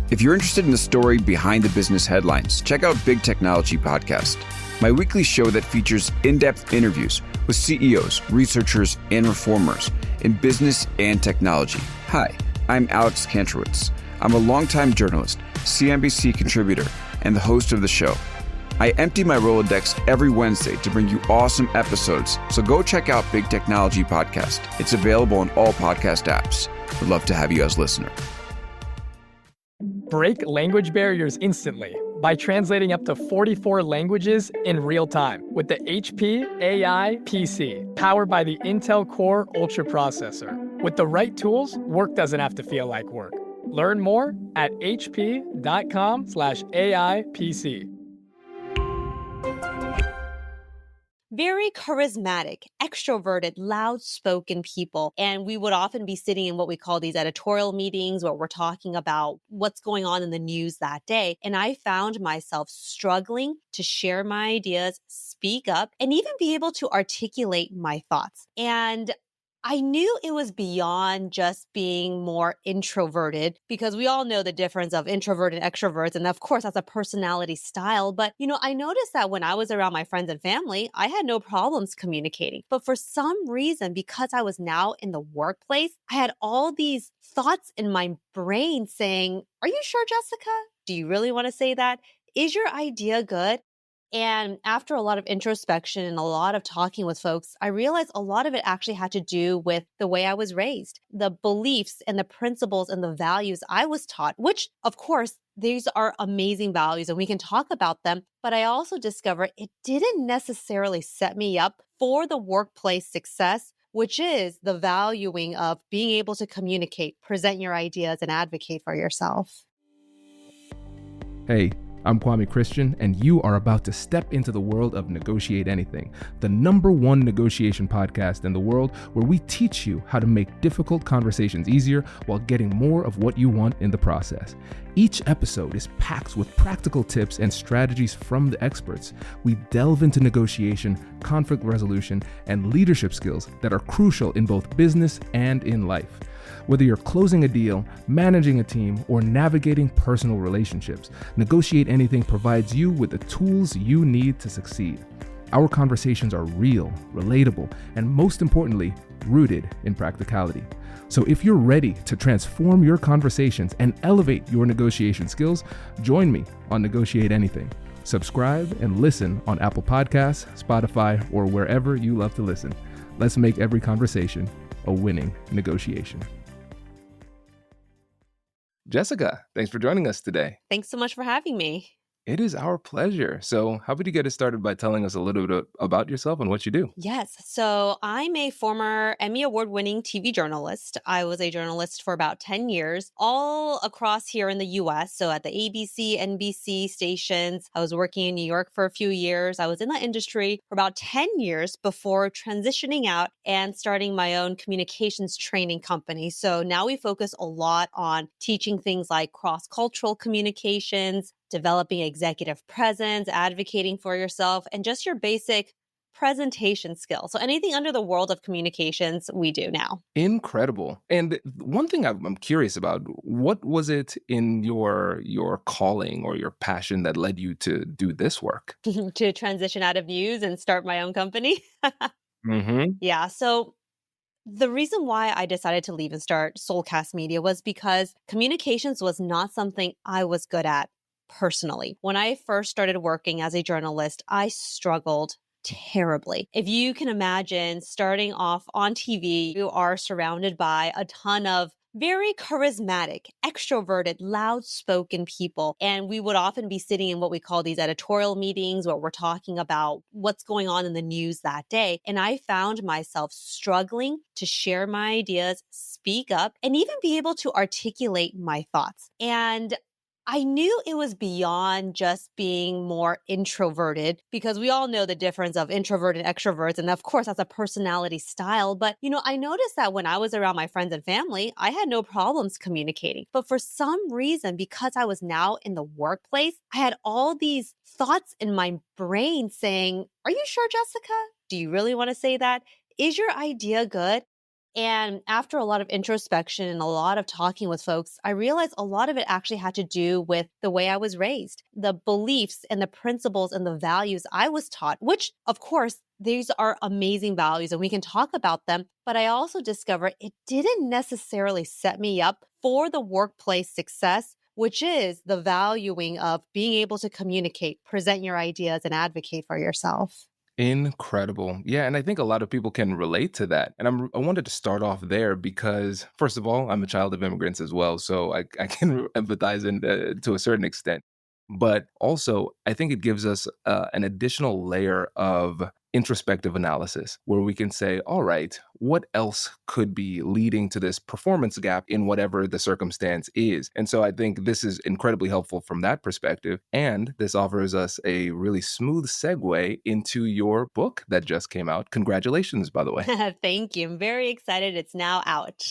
If you're interested in the story behind the business headlines, check out Big Technology Podcast, my weekly show that features in-depth interviews with CEOs, researchers, and reformers in business and technology. Hi, I'm Alex Kantrowitz. I'm a longtime journalist, CNBC contributor, and the host of the show. I empty my Rolodex every Wednesday to bring you awesome episodes, so go check out Big Technology Podcast. It's available on all podcast apps. Would love to have you as a listener. Break language barriers instantly by translating up to 44 languages in real time with the HP AI PC, powered by the Intel Core Ultra processor. With the right tools, work doesn't have to feel like work. Learn more at hp.com/AI PC. Very charismatic, extroverted, loud-spoken people. And we would often be sitting in what we call these editorial meetings where we're talking about what's going on in the news that day. And I found myself struggling to share my ideas, speak up, and even be able to articulate my thoughts. And I knew it was beyond just being more introverted, because we all know the difference of introvert and extroverts. And of course, that's a personality style. But, I noticed that when I was around my friends and family, I had no problems communicating. But for some reason, because I was now in the workplace, I had all these thoughts in my brain saying, "Are you sure, Jessica? Do you really want to say that? Is your idea good?" And after a lot of introspection and a lot of talking with folks, I realized a lot of it actually had to do with the way I was raised, the beliefs and the principles and the values I was taught, which, of course, these are amazing values and we can talk about them. But I also discovered it didn't necessarily set me up for the workplace success, which is the valuing of being able to communicate, present your ideas, and advocate for yourself. Hey, I'm Kwame Christian, and you are about to step into the world of Negotiate Anything, the #1 negotiation podcast in the world, where we teach you how to make difficult conversations easier while getting more of what you want in the process. Each episode is packed with practical tips and strategies from the experts. We delve into negotiation, conflict resolution, and leadership skills that are crucial in both business and in life. Whether you're closing a deal, managing a team, or navigating personal relationships, Negotiate Anything provides you with the tools you need to succeed. Our conversations are real, relatable, and most importantly, rooted in practicality. So if you're ready to transform your conversations and elevate your negotiation skills, join me on Negotiate Anything. Subscribe and listen on Apple Podcasts, Spotify, or wherever you love to listen. Let's make every conversation a winning negotiation. Jessica, thanks for joining us today. Thanks so much for having me. It is our pleasure. So how about you get us started by telling us a little bit about yourself and what you do? Yes. So I'm a former Emmy Award-winning TV journalist. I was a journalist for about 10 years, all across here in the US. So at the ABC, NBC stations. I was working in New York for a few years. I was in that industry for about 10 years before transitioning out and starting my own communications training company. So now we focus a lot on teaching things like cross-cultural communications, developing executive presence, advocating for yourself, and just your basic presentation skills. So anything under the world of communications, we do now. Incredible. And one thing I'm curious about, what was it in your calling or your passion that led you to do this work? To transition out of news and start my own company. Mm-hmm. Yeah. So the reason why I decided to leave and start Soulcast Media was because communications was not something I was good at personally. When I first started working as a journalist, I struggled terribly. If you can imagine starting off on TV, you are surrounded by a ton of very charismatic, extroverted, loud-spoken people. And we would often be sitting in what we call these editorial meetings where we're talking about what's going on in the news that day. And I found myself struggling to share my ideas, speak up, and even be able to articulate my thoughts. And I knew it was beyond just being more introverted, because we all know the difference of introvert and extroverts. And of course, that's a personality style. But, I noticed that when I was around my friends and family, I had no problems communicating. But for some reason, because I was now in the workplace, I had all these thoughts in my brain saying, "Are you sure, Jessica? Do you really want to say that? Is your idea good?" And after a lot of introspection and a lot of talking with folks, I realized a lot of it actually had to do with the way I was raised, the beliefs and the principles and the values I was taught, which, of course, these are amazing values and we can talk about them. But I also discovered it didn't necessarily set me up for the workplace success, which is the valuing of being able to communicate, present your ideas, and advocate for yourself. Incredible. Yeah, and I think a lot of people can relate to that. And I wanted to start off there because, first of all, I'm a child of immigrants as well, so I can empathize to a certain extent. But also, I think it gives us an additional layer of introspective analysis where we can say, all right, what else could be leading to this performance gap in whatever the circumstance is? And so I think this is incredibly helpful from that perspective. And this offers us a really smooth segue into your book that just came out. Congratulations, by the way. Thank you. I'm very excited. It's now out.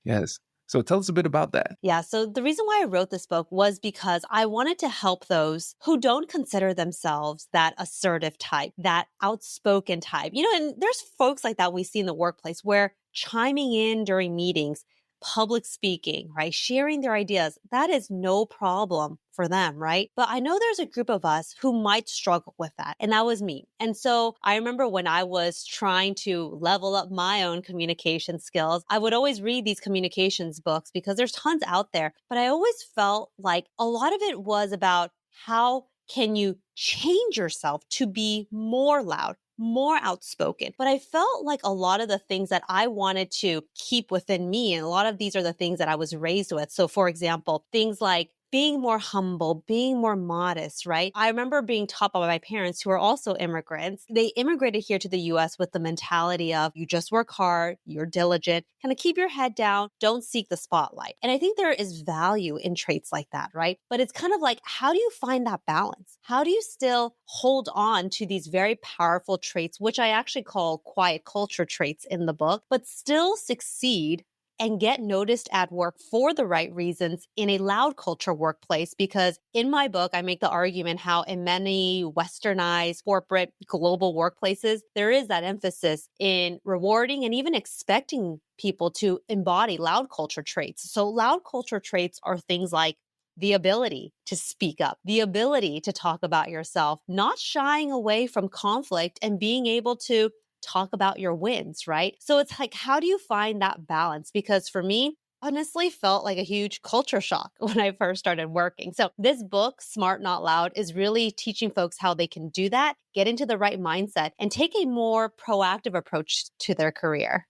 Yes. So tell us a bit about that. Yeah, so the reason why I wrote this book was because I wanted to help those who don't consider themselves that assertive type, that outspoken type. And there's folks like that we see in the workplace where chiming in during meetings, public speaking, right, sharing their ideas, that is no problem for them, right? But I know there's a group of us who might struggle with that. And that was me. And so I remember when I was trying to level up my own communication skills, I would always read these communications books because there's tons out there. But I always felt like a lot of it was about how can you change yourself to be more loud, more outspoken. But I felt like a lot of the things that I wanted to keep within me, and a lot of these are the things that I was raised with. So for example, things like being more humble, being more modest, right? I remember being taught by my parents who are also immigrants. They immigrated here to the US with the mentality of you just work hard, you're diligent, kind of keep your head down, don't seek the spotlight. And I think there is value in traits like that, right? But it's kind of like, how do you find that balance? How do you still hold on to these very powerful traits, which I actually call quiet culture traits in the book, but still succeed and get noticed at work for the right reasons in a loud culture workplace? Because in my book, I make the argument how in many westernized corporate global workplaces, there is that emphasis in rewarding and even expecting people to embody loud culture traits. So loud culture traits are things like the ability to speak up, the ability to talk about yourself, not shying away from conflict and being able to talk about your wins, right? So it's like, how do you find that balance? Because for me, honestly felt like a huge culture shock when I first started working. So this book, Smart Not Loud, is really teaching folks how they can do that, get into the right mindset, and take a more proactive approach to their career.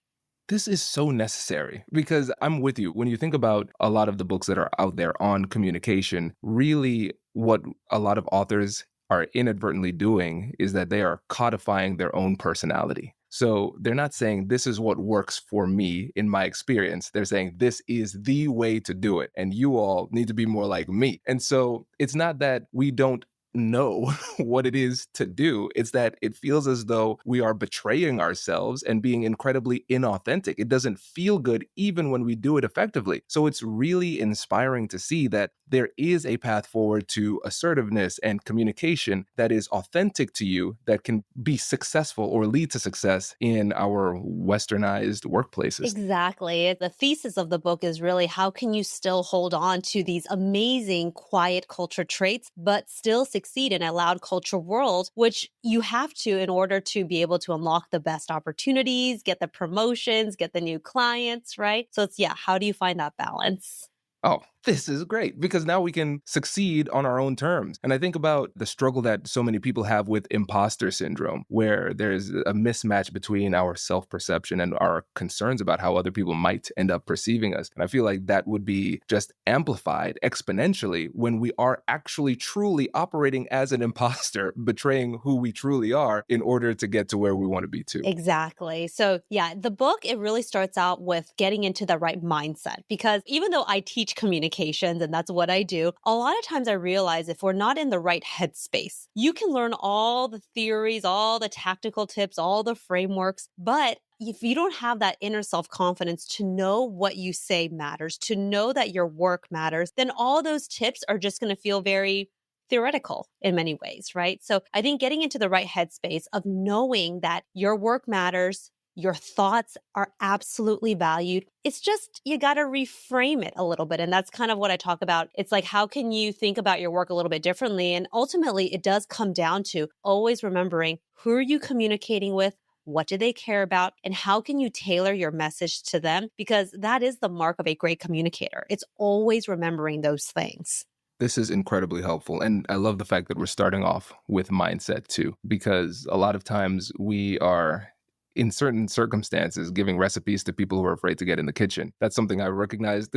This is so necessary because I'm with you. When you think about a lot of the books that are out there on communication, really what a lot of authors are inadvertently doing is that they are codifying their own personality. So they're not saying this is what works for me in my experience. They're saying this is the way to do it. And you all need to be more like me. And so it's not that we don't know what it is to do. It's that it feels as though we are betraying ourselves and being incredibly inauthentic. It doesn't feel good even when we do it effectively. So it's really inspiring to see that there is a path forward to assertiveness and communication that is authentic to you, that can be successful or lead to success in our westernized workplaces. Exactly. The thesis of the book is really how can you still hold on to these amazing quiet culture traits, but still succeed in a loud culture world, which you have to in order to be able to unlock the best opportunities, get the promotions, get the new clients, right? So it's, yeah, how do you find that balance? Oh, this is great because now we can succeed on our own terms. And I think about the struggle that so many people have with imposter syndrome, where there's a mismatch between our self-perception and our concerns about how other people might end up perceiving us. And I feel like that would be just amplified exponentially when we are actually truly operating as an imposter, betraying who we truly are in order to get to where we want to be too. Exactly. So yeah, the book, it really starts out with getting into the right mindset because even though I teach communications and that's what I do, a lot of times I realize if we're not in the right headspace, you can learn all the theories, all the tactical tips, all the frameworks, but if you don't have that inner self-confidence to know what you say matters, to know that your work matters, then all those tips are just going to feel very theoretical in many ways, right? So I think getting into the right headspace of knowing that your work matters, Your thoughts are absolutely valued. It's just, you got to reframe it a little bit. And that's kind of what I talk about. It's like, how can you think about your work a little bit differently? And ultimately, it does come down to always remembering, who are you communicating with? What do they care about? And how can you tailor your message to them? Because that is the mark of a great communicator. It's always remembering those things. This is incredibly helpful. And I love the fact that we're starting off with mindset too, because a lot of times we are, in certain circumstances, giving recipes to people who are afraid to get in the kitchen. That's something I recognized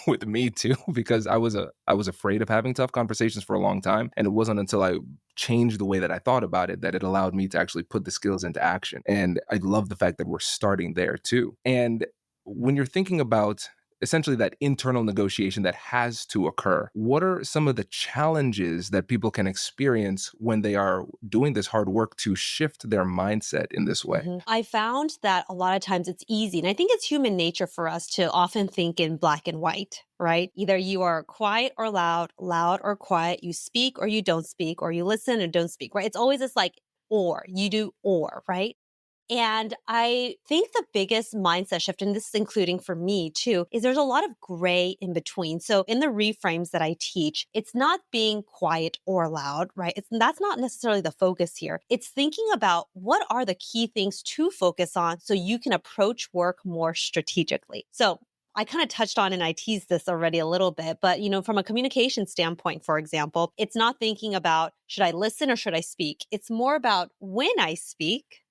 with me too, because I was afraid of having tough conversations for a long time. And it wasn't until I changed the way that I thought about it that it allowed me to actually put the skills into action. And I love the fact that we're starting there too. And when you're thinking about essentially that internal negotiation that has to occur, what are some of the challenges that people can experience when they are doing this hard work to shift their mindset in this way? I found that a lot of times it's easy. And I think it's human nature for us to often think in black and white, right? Either you are quiet or loud, loud or quiet, you speak or you don't speak, or you listen or don't speak, right? It's always this like, or you do, or, right? And I think the biggest mindset shift, and this is including for me too, is there's a lot of gray in between. So in the reframes that I teach, it's not being quiet or loud, right? That's not necessarily the focus here. It's thinking about, what are the key things to focus on so you can approach work more strategically. So I kind of touched on, and I teased this already a little bit, but from a communication standpoint, for example, it's not thinking about, should I listen or should I speak? It's more about when I speak,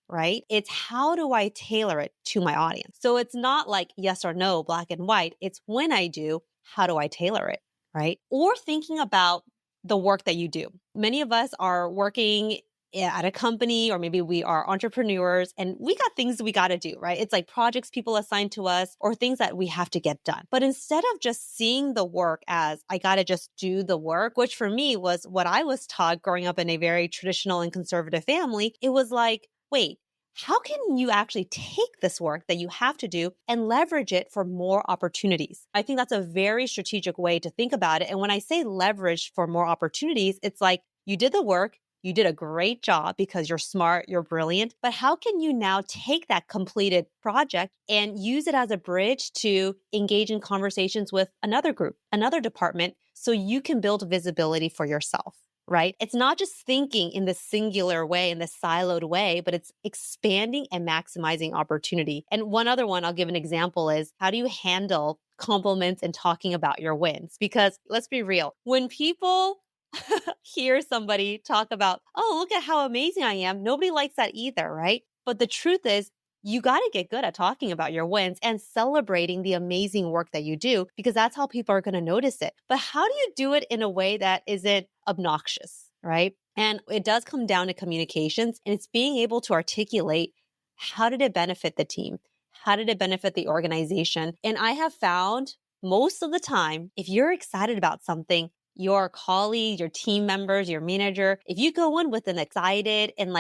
right? It's how do I tailor it to my audience? So it's not like yes or no, black and white. It's when I do, how do I tailor it, right? Or thinking about the work that you do. Many of us are working at a company, or maybe we are entrepreneurs and we got things we got to do, right? It's like projects people assign to us or things that we have to get done. But instead of just seeing the work as I got to just do the work, which for me was what I was taught growing up in a very traditional and conservative family, it was like, wait, how can you actually take this work that you have to do and leverage it for more opportunities? I think that's a very strategic way to think about it. And when I say leverage for more opportunities, it's like you did the work, you did a great job because you're smart, you're brilliant, but how can you now take that completed project and use it as a bridge to engage in conversations with another group, another department, so you can build visibility for yourself? Right? It's not just thinking in this singular way, in this siloed way, but it's expanding and maximizing opportunity. And one other one I'll give an example is, how do you handle compliments and talking about your wins? Because let's be real, when people hear somebody talk about, oh, look at how amazing I am, nobody likes that either, right? But the truth is, you got to get good at talking about your wins and celebrating the amazing work that you do, because that's how people are going to notice it. But how do you do it in a way that isn't obnoxious, right? And it does come down to communications, and it's being able to articulate, how did it benefit the team? How did it benefit the organization? And I have found most of the time, if you're excited about something, your colleagues, your team members, your manager, if you go in with an excited and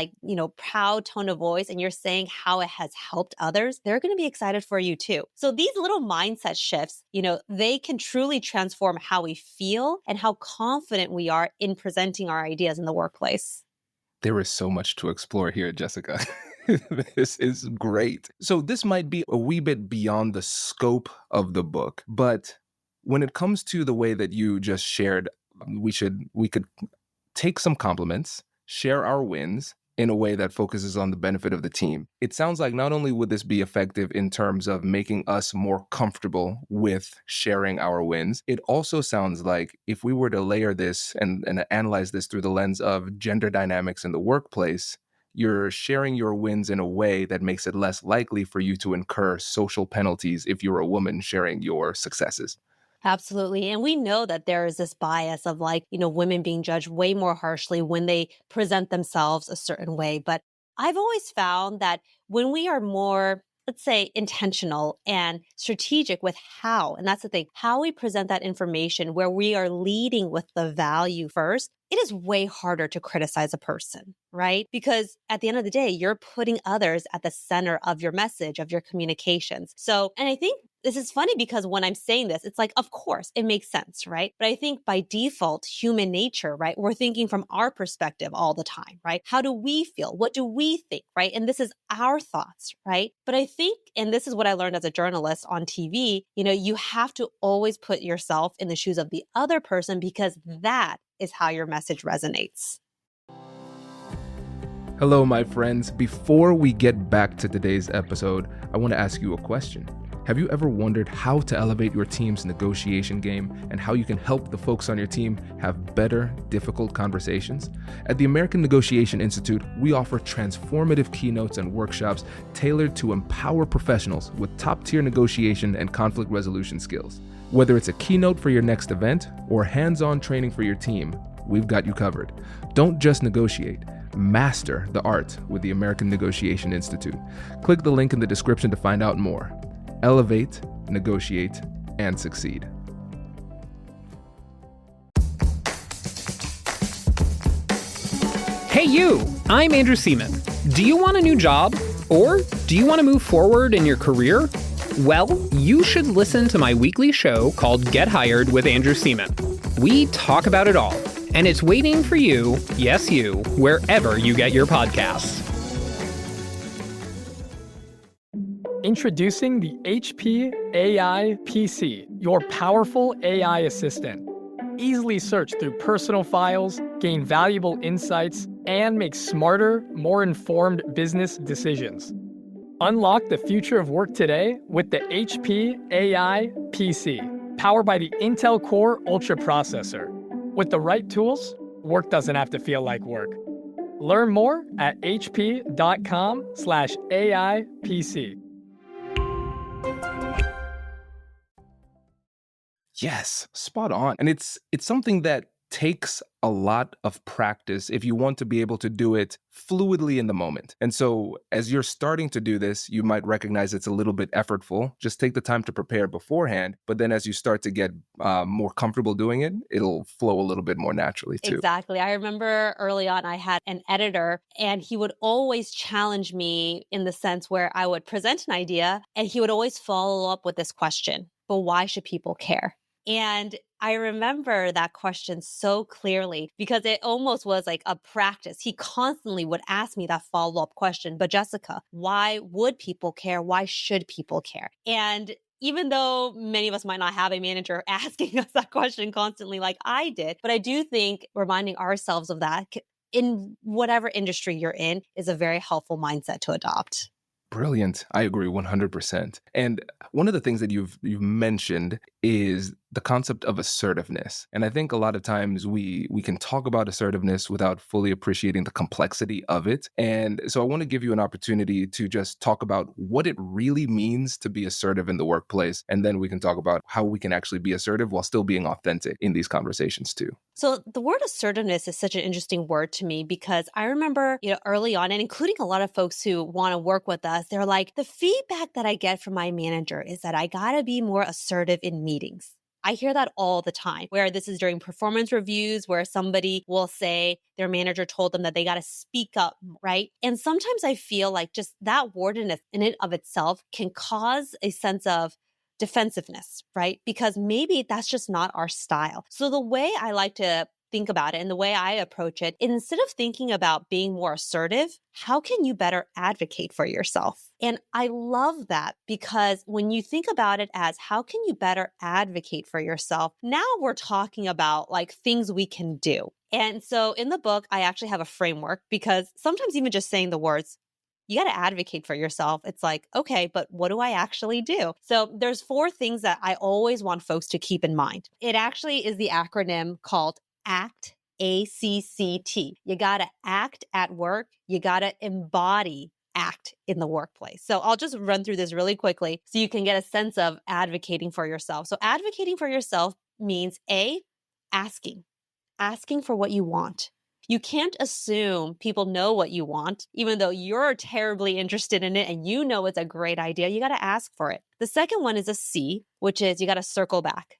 proud tone of voice and you're saying how it has helped others, they're going to be excited for you too. So these little mindset shifts, they can truly transform how we feel and how confident we are in presenting our ideas in the workplace. There is so much to explore here, Jessica. This is great. So this might be a wee bit beyond the scope of the book, but when it comes to the way that you just shared, we could take some compliments, share our wins in a way that focuses on the benefit of the team. It sounds like not only would this be effective in terms of making us more comfortable with sharing our wins, it also sounds like if we were to layer this and analyze this through the lens of gender dynamics in the workplace, you're sharing your wins in a way that makes it less likely for you to incur social penalties if you're a woman sharing your successes. Absolutely. And we know that there is this bias of women being judged way more harshly when they present themselves a certain way. But I've always found that when we are more, let's say, intentional and strategic with how, and that's the thing, how we present that information, where we are leading with the value first, it is way harder to criticize a person, right? Because at the end of the day, you're putting others at the center of your message, of your communications. So, and I think this is funny because when I'm saying this, it's like, of course, it makes sense, right? But I think by default, human nature, right? We're thinking from our perspective all the time, right? How do we feel? What do we think, right? And this is our thoughts, right? But I think, and this is what I learned as a journalist on TV, you have to always put yourself in the shoes of the other person because that is how your message resonates. Hello, my friends. Before we get back to today's episode, I want to ask you a question. Have you ever wondered how to elevate your team's negotiation game and how you can help the folks on your team have better, difficult conversations? At the American Negotiation Institute, we offer transformative keynotes and workshops tailored to empower professionals with top-tier negotiation and conflict resolution skills. Whether it's a keynote for your next event or hands-on training for your team, we've got you covered. Don't just negotiate. Master the art with the American Negotiation Institute. Click the link in the description to find out more. Elevate, negotiate, and succeed. Hey you, I'm Andrew Seaman. Do you want a new job? Or do you want to move forward in your career? Well, you should listen to my weekly show called Get Hired with Andrew Seaman. We talk about it all. And it's waiting for you, yes you, wherever you get your podcasts. Introducing the HP AI PC, your powerful AI assistant. Easily search through personal files, gain valuable insights, and make smarter, more informed business decisions. Unlock the future of work today with the HP AI PC, powered by the Intel Core Ultra processor. With the right tools, work doesn't have to feel like work. Learn more at hp.com/AIPC. Yes, spot on. And it's something that takes a lot of practice if you want to be able to do it fluidly in the moment. And so as you're starting to do this, you might recognize it's a little bit effortful. Just take the time to prepare beforehand. But then as you start to get more comfortable doing it, it'll flow a little bit more naturally too. Exactly. I remember early on, I had an editor and he would always challenge me in the sense where I would present an idea and he would always follow up with this question, but why should people care? And I remember that question so clearly because it almost was like a practice. He constantly would ask me that follow-up question, but Jessica, why would people care? Why should people care? And even though many of us might not have a manager asking us that question constantly like I did, but I do think reminding ourselves of that in whatever industry you're in is a very helpful mindset to adopt. Brilliant. I agree 100%. And one of the things that you've mentioned is the concept of assertiveness. And I think a lot of times we can talk about assertiveness without fully appreciating the complexity of it. And so I want to give you an opportunity to just talk about what it really means to be assertive in the workplace. And then we can talk about how we can actually be assertive while still being authentic in these conversations too. So the word assertiveness is such an interesting word to me because I remember, early on, and including a lot of folks who want to work with us, they're like, the feedback that I get from my manager is that I got to be more assertive in meetings. I hear that all the time, where this is during performance reviews, where somebody will say their manager told them that they got to speak up, right? And sometimes I feel like just that word in it of itself can cause a sense of defensiveness, right? Because maybe that's just not our style. So the way I like to think about it and the way I approach it, instead of thinking about being more assertive, how can you better advocate for yourself? And I love that because when you think about it as how can you better advocate for yourself, now we're talking about like things we can do. And so in the book, I actually have a framework because sometimes even just saying the words, you got to advocate for yourself. It's like, okay, but what do I actually do? So there's 4 things that I always want folks to keep in mind. It actually is the acronym called ACT, ACCT. You got to act at work. You got to embody act in the workplace. So I'll just run through this really quickly so you can get a sense of advocating for yourself. So advocating for yourself means A, asking for what you want. You can't assume people know what you want, even though you're terribly interested in it and you know it's a great idea. You got to ask for it. The second one is a C, which is you got to circle back.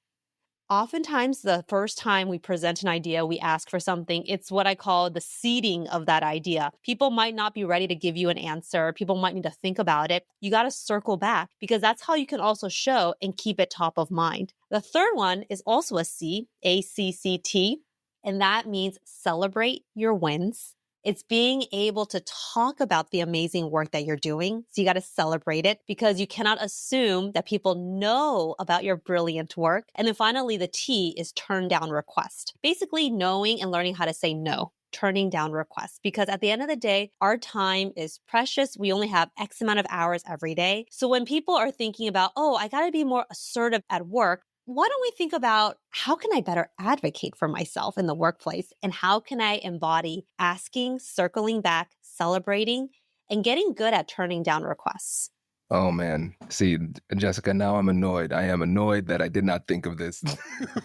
Oftentimes, the first time we present an idea, we ask for something. It's what I call the seeding of that idea. People might not be ready to give you an answer. People might need to think about it. You got to circle back because that's how you can also show and keep it top of mind. The third one is also a C, ACCT, and that means celebrate your wins. It's being able to talk about the amazing work that you're doing. So you got to celebrate it because you cannot assume that people know about your brilliant work. And then finally, the T is turn down request. Basically knowing and learning how to say no, turning down requests. Because at the end of the day, our time is precious. We only have X amount of hours every day. So when people are thinking about, oh, I got to be more assertive at work, why don't we think about how can I better advocate for myself in the workplace? And how can I embody asking, circling back, celebrating, and getting good at turning down requests? Oh man. See, Jessica, now I'm annoyed. I am annoyed that I did not think of this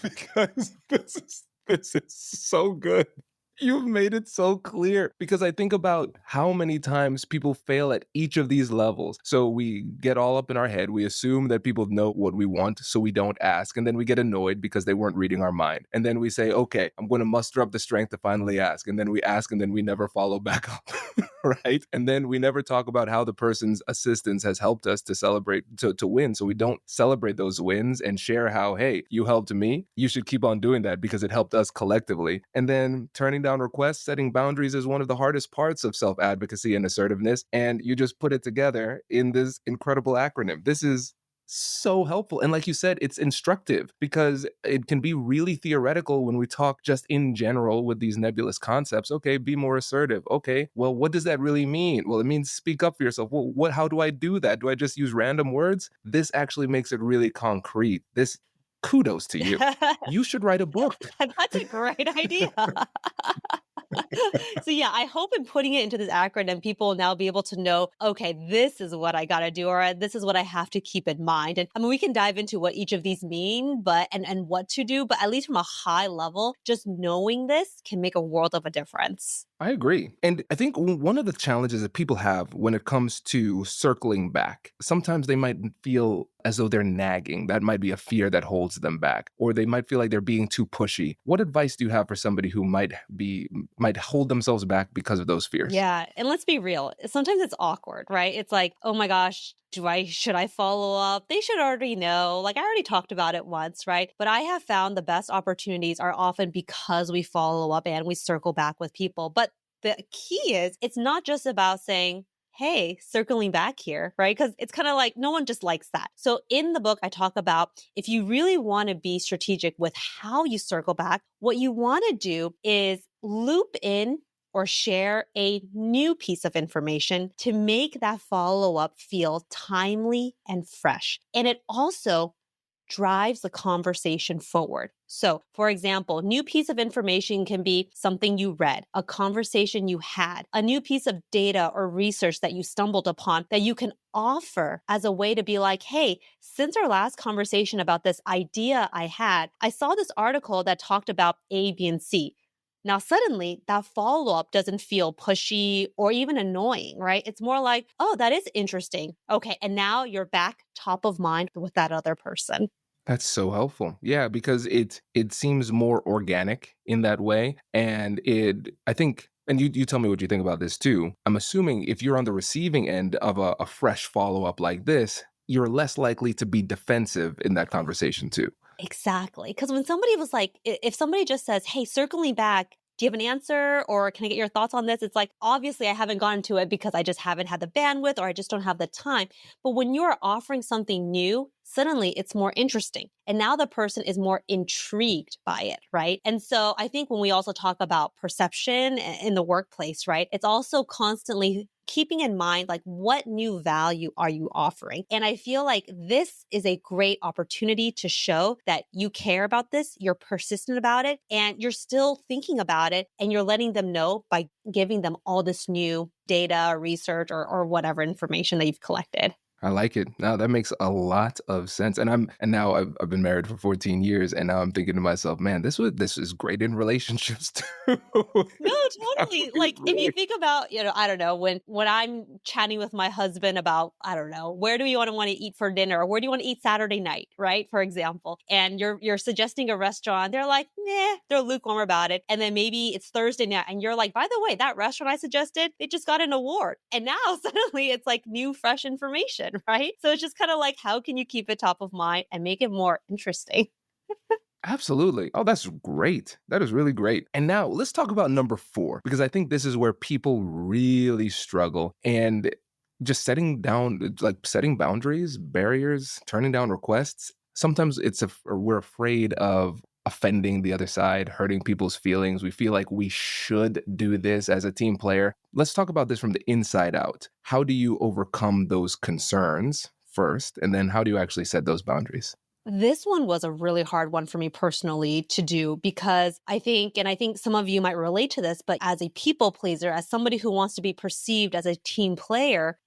because this is so good. You've made it so clear because I think about how many times people fail at each of these levels. So we get all up in our head. We assume that people know what we want, so we don't ask. And then we get annoyed because they weren't reading our mind. And then we say, okay, I'm going to muster up the strength to finally ask. And then we ask and then we never follow back up. Right? And then we never talk about how the person's assistance has helped us to celebrate, to win. So we don't celebrate those wins and share how, hey, you helped me. You should keep on doing that because it helped us collectively. And then turning down requests, setting boundaries is one of the hardest parts of self-advocacy and assertiveness. And you just put it together in this incredible acronym. This is so helpful. And like you said, it's instructive because it can be really theoretical when we talk just in general with these nebulous concepts. Okay, be more assertive. Okay, well, what does that really mean? Well, it means speak up for yourself. Well, how do I do that? Do I just use random words? This actually makes it really concrete. This, kudos to you. You should write a book. That's a great idea. So yeah, I hope in putting it into this acronym, people will now be able to know, okay, this is what I got to do, or this is what I have to keep in mind. And I mean, we can dive into what each of these mean, and what to do, but at least from a high level, just knowing this can make a world of a difference. I agree. And I think one of the challenges that people have when it comes to circling back, sometimes they might feel as though they're nagging. That might be a fear that holds them back, or they might feel like they're being too pushy. What advice do you have for somebody who might hold themselves back because of those fears? Yeah. And let's be real. Sometimes it's awkward, right? It's like, oh my gosh, should I follow up? They should already know. Like I already talked about it once, right? But I have found the best opportunities are often because we follow up and we circle back with people. But the key is it's not just about saying, hey, circling back here, right? Because it's kind of like no one just likes that. So in the book, I talk about if you really want to be strategic with how you circle back, what you want to do is loop in or share a new piece of information to make that follow-up feel timely and fresh. And it also drives the conversation forward. So, for example, new piece of information can be something you read, a conversation you had, a new piece of data or research that you stumbled upon that you can offer as a way to be like, hey, since our last conversation about this idea I had, I saw this article that talked about A, B, and C. Now, suddenly that follow-up doesn't feel pushy or even annoying, right? It's more like, oh, that is interesting. Okay, and now you're back top of mind with that other person. That's so helpful. Yeah, because it seems more organic in that way. And I think, and you tell me what you think about this too. I'm assuming if you're on the receiving end of a fresh follow-up like this, you're less likely to be defensive in that conversation too. Exactly. Because when somebody was like, if somebody just says, hey, circling back, do you have an answer or can I get your thoughts on this? It's like, obviously I haven't gotten to it because I just haven't had the bandwidth or I just don't have the time. But when you're offering something new, suddenly it's more interesting. And now the person is more intrigued by it, right? And so I think when we also talk about perception in the workplace, right, it's also constantly keeping in mind, like, what new value are you offering? And I feel like this is a great opportunity to show that you care about this, you're persistent about it, and you're still thinking about it, and you're letting them know by giving them all this new data, research, or whatever information that you've collected. I like it. Now that makes a lot of sense. And now I've been married for 14 years, and now I'm thinking to myself, man, this is great in relationships too. No, That totally. would be Like if you really- think about, I don't know, when I'm chatting with my husband about, I don't know, where do you want to eat for dinner, or where do you want to eat Saturday night, right? For example, and you're suggesting a restaurant, they're like, nah, they're lukewarm about it. And then maybe it's Thursday night, and you're like, by the way, that restaurant I suggested, they just got an award, and now suddenly it's like new, fresh information, right? So it's just kind of like, how can you keep it top of mind and make it more interesting? Absolutely. Oh, that's great. That is really great. And now let's talk about number 4, because I think this is where people really struggle. And just setting boundaries, barriers, turning down requests. Sometimes we're afraid of offending the other side, hurting people's feelings. We feel like we should do this as a team player. Let's talk about this from the inside out. How do you overcome those concerns first? And then how do you actually set those boundaries? This one was a really hard one for me personally to do because I think some of you might relate to this, but as a people pleaser, as somebody who wants to be perceived as a team player,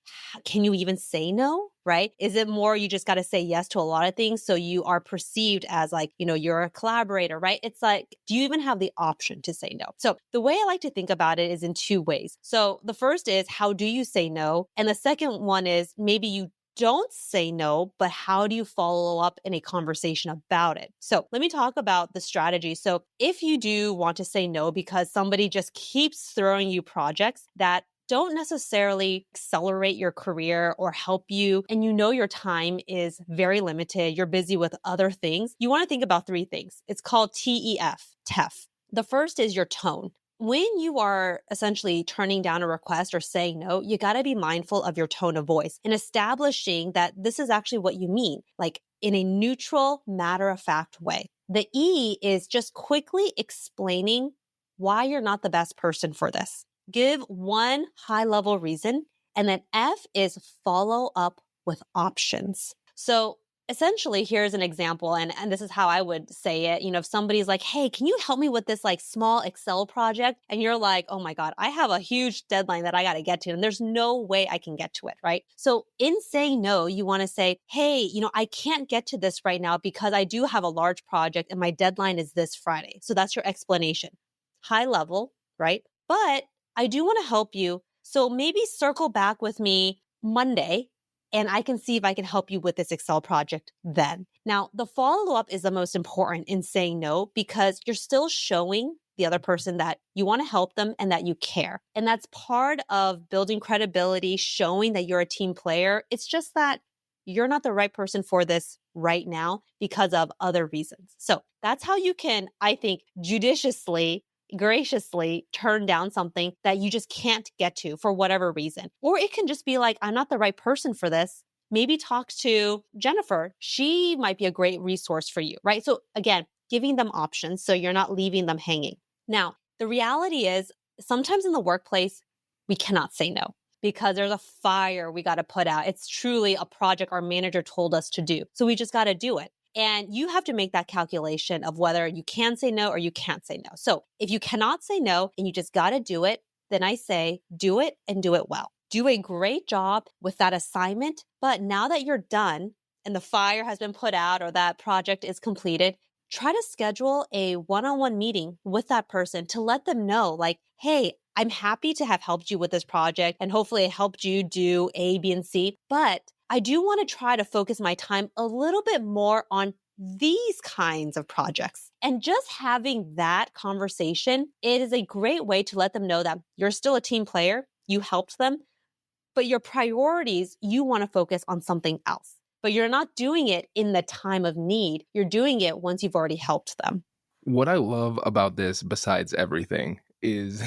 can you even say no? Right? Is it more you just got to say yes to a lot of things so you are perceived as like, you're a collaborator, right? It's like, do you even have the option to say no? So the way I like to think about it is in 2 ways. So the first is, how do you say no? And the second one is, maybe you don't say no, but how do you follow up in a conversation about it? So let me talk about the strategy. So if you do want to say no because somebody just keeps throwing you projects that don't necessarily accelerate your career or help you, and your time is very limited, you're busy with other things, you want to think about 3 things. It's called TEF. The first is your tone. When you are essentially turning down a request or saying no, you got to be mindful of your tone of voice and establishing that this is actually what you mean, like in a neutral, matter-of-fact way. The E is just quickly explaining why you're not the best person for this. Give one high-level reason, and then F is follow up with options. So essentially, here's an example, and this is how I would say it. If somebody's like, hey, can you help me with this like small Excel project? And you're like, oh my God, I have a huge deadline that I got to get to, and there's no way I can get to it, right? So in saying no, you want to say, hey, I can't get to this right now because I do have a large project and my deadline is this Friday. So that's your explanation. High level, right? But I do want to help you. So maybe circle back with me Monday and I can see if I can help you with this Excel project then. Now, the follow-up is the most important in saying no because you're still showing the other person that you want to help them and that you care. And that's part of building credibility, showing that you're a team player. It's just that you're not the right person for this right now because of other reasons. So that's how you can, I think, graciously turn down something that you just can't get to for whatever reason. Or it can just be like, I'm not the right person for this. Maybe talk to Jennifer. She might be a great resource for you, right? So again, giving them options so you're not leaving them hanging. Now, the reality is sometimes in the workplace, we cannot say no because there's a fire we got to put out. It's truly a project our manager told us to do. So we just got to do it. And you have to make that calculation of whether you can say no or you can't say no. So if you cannot say no and you just got to do it, then I say do it and do it well. Do a great job with that assignment. But now that you're done and the fire has been put out or that project is completed, try to schedule a one-on-one meeting with that person to let them know, like, hey, I'm happy to have helped you with this project and hopefully it helped you do A, B, and C. But I do want to try to focus my time a little bit more on these kinds of projects. And just having that conversation, it is a great way to let them know that you're still a team player, you helped them, but your priorities, you want to focus on something else. But you're not doing it in the time of need. You're doing it once you've already helped them. What I love about this, besides everything, is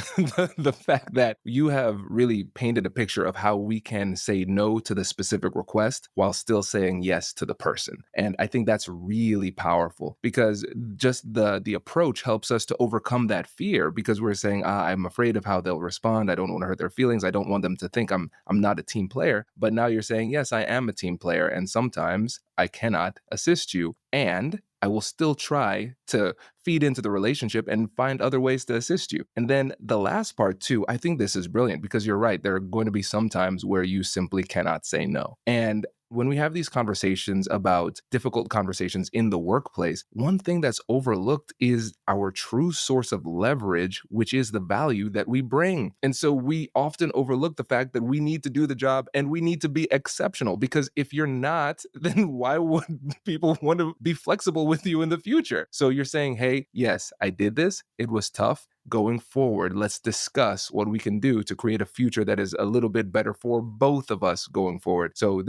the fact that you have really painted a picture of how we can say no to the specific request while still saying yes to the person. And I think that's really powerful because just the approach helps us to overcome that fear because we're saying, I'm afraid of how they'll respond. I don't want to hurt their feelings. I don't want them to think I'm not a team player. But now you're saying, yes, I am a team player. And sometimes I cannot assist you. And I will still try to feed into the relationship and find other ways to assist you. And then the last part too, I think this is brilliant because you're right. There are going to be some times where you simply cannot say no. And when we have these conversations about difficult conversations in the workplace, one thing that's overlooked is our true source of leverage, which is the value that we bring. And so we often overlook the fact that we need to do the job and we need to be exceptional, because if you're not, then why would people want to be flexible with you in the future? So you're saying, hey, yes, I did this. It was tough. Going forward, let's discuss what we can do to create a future that is a little bit better for both of us going forward. So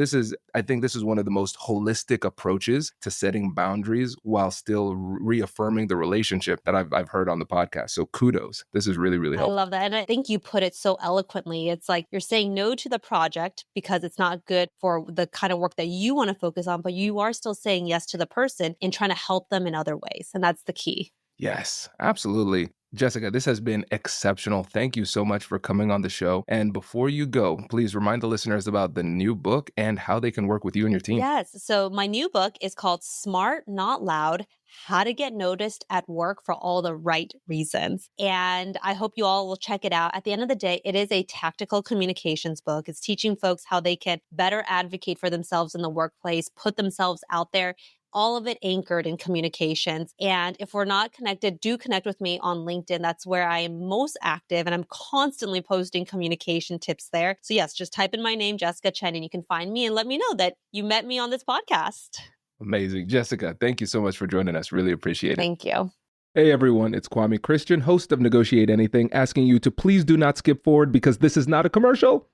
I think this is one of the most holistic approaches to setting boundaries while still reaffirming the relationship that I've heard on the podcast. So kudos. This is really, really helpful. I love that. And I think you put it so eloquently. It's like you're saying no to the project because it's not good for the kind of work that you want to focus on, but you are still saying yes to the person and trying to help them in other ways. And that's the key. Yes, absolutely. Jessica, this has been exceptional. Thank you so much for coming on the show. And before you go, please remind the listeners about the new book and how they can work with you and your team. Yes. So my new book is called Smart, Not Loud: How to Get Noticed at Work for All the Right Reasons. And I hope you all will check it out. At the end of the day, it is a tactical communications book. It's teaching folks how they can better advocate for themselves in the workplace, put themselves out there, all of it anchored in communications. And if we're not connected, do connect with me on LinkedIn. That's where I am most active, and I'm constantly posting communication tips there. So yes, just type in my name, Jessica Chen, and you can find me and let me know that you met me on this podcast. Amazing. Jessica, thank you so much for joining us. Really appreciate it. Thank you. Hey everyone, it's Kwame Christian, host of Negotiate Anything, asking you to please do not skip forward because this is not a commercial.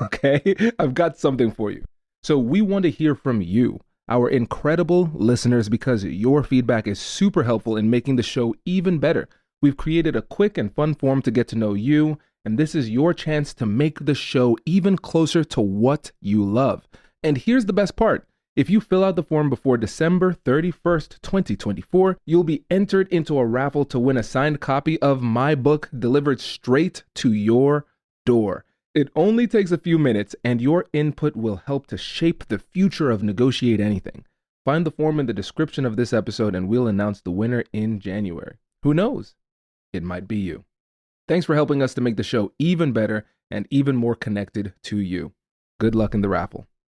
Okay, I've got something for you. So we want to hear from you, our incredible listeners, because your feedback is super helpful in making the show even better. We've created a quick and fun form to get to know you, and this is your chance to make the show even closer to what you love. And here's the best part. If you fill out the form before December 31st, 2024, you'll be entered into a raffle to win a signed copy of my book delivered straight to your door. It only takes a few minutes, and your input will help to shape the future of Negotiate Anything. Find the form in the description of this episode, and we'll announce the winner in January. Who knows? It might be you. Thanks for helping us to make the show even better and even more connected to you. Good luck in the raffle.